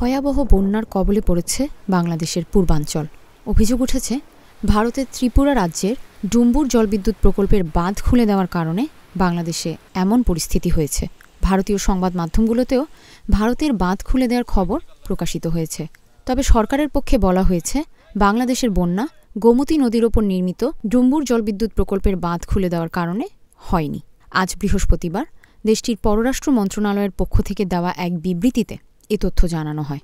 ভয়াবহ বন্যার কবলে পড়েছে বাংলাদেশের পূর্বাঞ্চল। অভিযোগ উঠেছে ভারতের ত্রিপুরা রাজ্যের ডুম্বুর জলবিদ্যুৎ প্রকল্পের বাঁধ খুলে দেওয়ার কারণে বাংলাদেশে এমন পরিস্থিতি হয়েছে। ভারতীয় সংবাদ মাধ্যমগুলোতেও ভারতের বাঁধ খুলে দেওয়ার খবর প্রকাশিত হয়েছে। তবে সরকারের পক্ষে বলা হয়েছে বাংলাদেশের বন্যা গোমতী নদীর ওপর নির্মিত ডুম্বুর জলবিদ্যুৎ প্রকল্পের বাঁধ খুলে দেওয়ার কারণে হয়নি। আজ বৃহস্পতিবার দেশটির পররাষ্ট্র মন্ত্রণালয়ের পক্ষ থেকে দেওয়া এক বিবৃতিতে এ তথ্য জানানো হয়।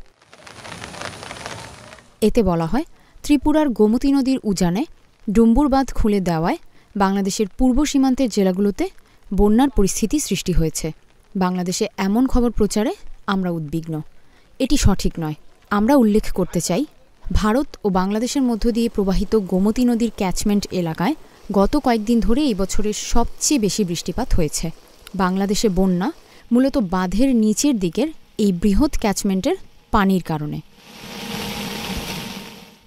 এতে বলা হয়, ত্রিপুরার গোমতী নদীর উজানে ডুম্বুর বাঁধ খুলে দেওয়ায় বাংলাদেশের পূর্ব সীমান্তের জেলাগুলোতে বন্যার পরিস্থিতি সৃষ্টি হয়েছে। বাংলাদেশে এমন খবর প্রচারে আমরা উদ্বিগ্ন। এটি সঠিক নয়। আমরা উল্লেখ করতে চাই, ভারত ও বাংলাদেশের মধ্য দিয়ে প্রবাহিত গোমতী নদীর ক্যাচমেন্ট এলাকায় গত কয়েকদিন ধরে এই বছরের সবচেয়ে বেশি বৃষ্টিপাত হয়েছে। বাংলাদেশে বন্যা মূলত বাঁধের নিচের দিকের এই বৃহৎ ক্যাচমেন্টের পানির কারণে।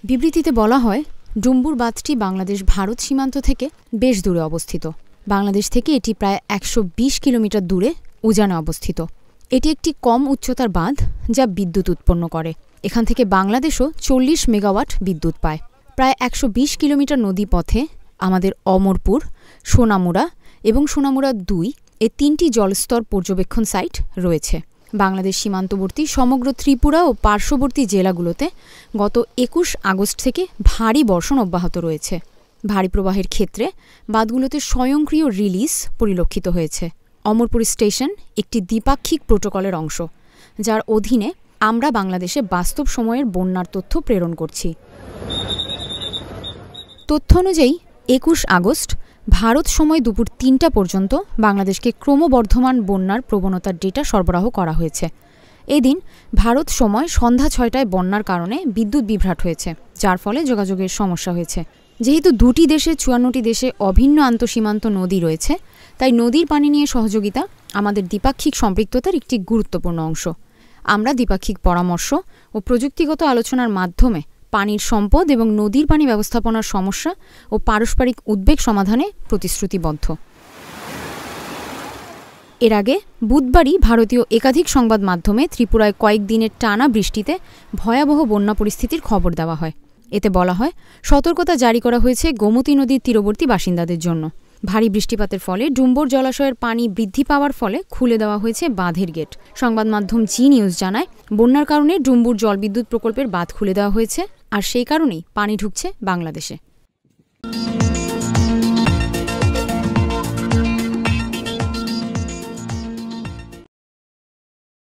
বিবৃতিতে বলা হয়, ডুম্বুর বাঁধটি বাংলাদেশ ভারত সীমান্ত থেকে বেশ দূরে অবস্থিত। বাংলাদেশ থেকে এটি প্রায় ১২০ কিলোমিটার দূরে উজানে অবস্থিত। এটি একটি কম উচ্চতার বাঁধ যা বিদ্যুৎ উৎপন্ন করে। এখান থেকে বাংলাদেশও ৪০ মেগাওয়াট বিদ্যুৎ পায়। প্রায় ১২০ কিলোমিটার নদী পথে আমাদের অমরপুর, সোনামুড়া এবং সোনামুড়া ২ এই ৩টি জলস্তর পর্যবেক্ষণ সাইট রয়েছে। বাংলাদেশ সীমান্তবর্তী সমগ্র ত্রিপুরা ও পার্শ্ববর্তী জেলাগুলোতে গত ২১ আগস্ট থেকে ভারী বর্ষণ অব্যাহত রয়েছে। ভারী প্রবাহের ক্ষেত্রে বাঁধগুলোতে স্বয়ংক্রিয় রিলিজ পরিলক্ষিত হয়েছে। অমরপুর স্টেশন একটি দ্বিপাক্ষিক প্রোটোকলের অংশ, যার অধীনে আমরা বাংলাদেশে বাস্তব সময়ের বন্যার তথ্য প্রেরণ করছি। তথ্য অনুযায়ী ২১ আগস্ট ভারত সময় দুপুর ৩টা পর্যন্ত বাংলাদেশকে ক্রমবর্ধমান বন্যার প্রবণতার ডেটা সরবরাহ করা হয়েছে। এদিন ভারত সময় সন্ধ্যা ৬টায় বন্যার কারণে বিদ্যুৎ বিভ্রাট হয়েছে, যার ফলে যোগাযোগের সমস্যা হয়েছে। যেহেতু দুটি দেশে ৫৪টি দেশে অভিন্ন আন্তঃসীমান্ত নদী রয়েছে, তাই নদীর পানি নিয়ে সহযোগিতা আমাদের দ্বিপাক্ষিক সম্পৃক্ততার একটি গুরুত্বপূর্ণ অংশ। আমরা দ্বিপাক্ষিক পরামর্শ ও প্রযুক্তিগত আলোচনার মাধ্যমে পানির সম্পদ এবং নদীর পানি ব্যবস্থাপনার সমস্যা ও পারস্পরিক উদ্বেগ সমাধানে প্রতিশ্রুতিবদ্ধ। এর আগে বুধবারই ভারতীয় একাধিক সংবাদ মাধ্যমে ত্রিপুরায় কয়েকদিনের টানা বৃষ্টিতে ভয়াবহ বন্যা পরিস্থিতির খবর দেওয়া হয়। এতে বলা হয়, সতর্কতা জারি করা হয়েছে গোমতী নদীর তীরবর্তী বাসিন্দাদের জন্য। ভারী বৃষ্টিপাতের ফলে ডুম্বুর জলাশয়ের পানি বৃদ্ধি পাওয়ার ফলে খুলে দেওয়া হয়েছে বাঁধের গেট। সংবাদ মাধ্যম জি নিউজ জানায়, বন্যার কারণে ডুম্বুর জলবিদ্যুৎ প্রকল্পের বাঁধ খুলে দেওয়া হয়েছে, আর সেই কারণেই পানি ঢুকছে বাংলাদেশে।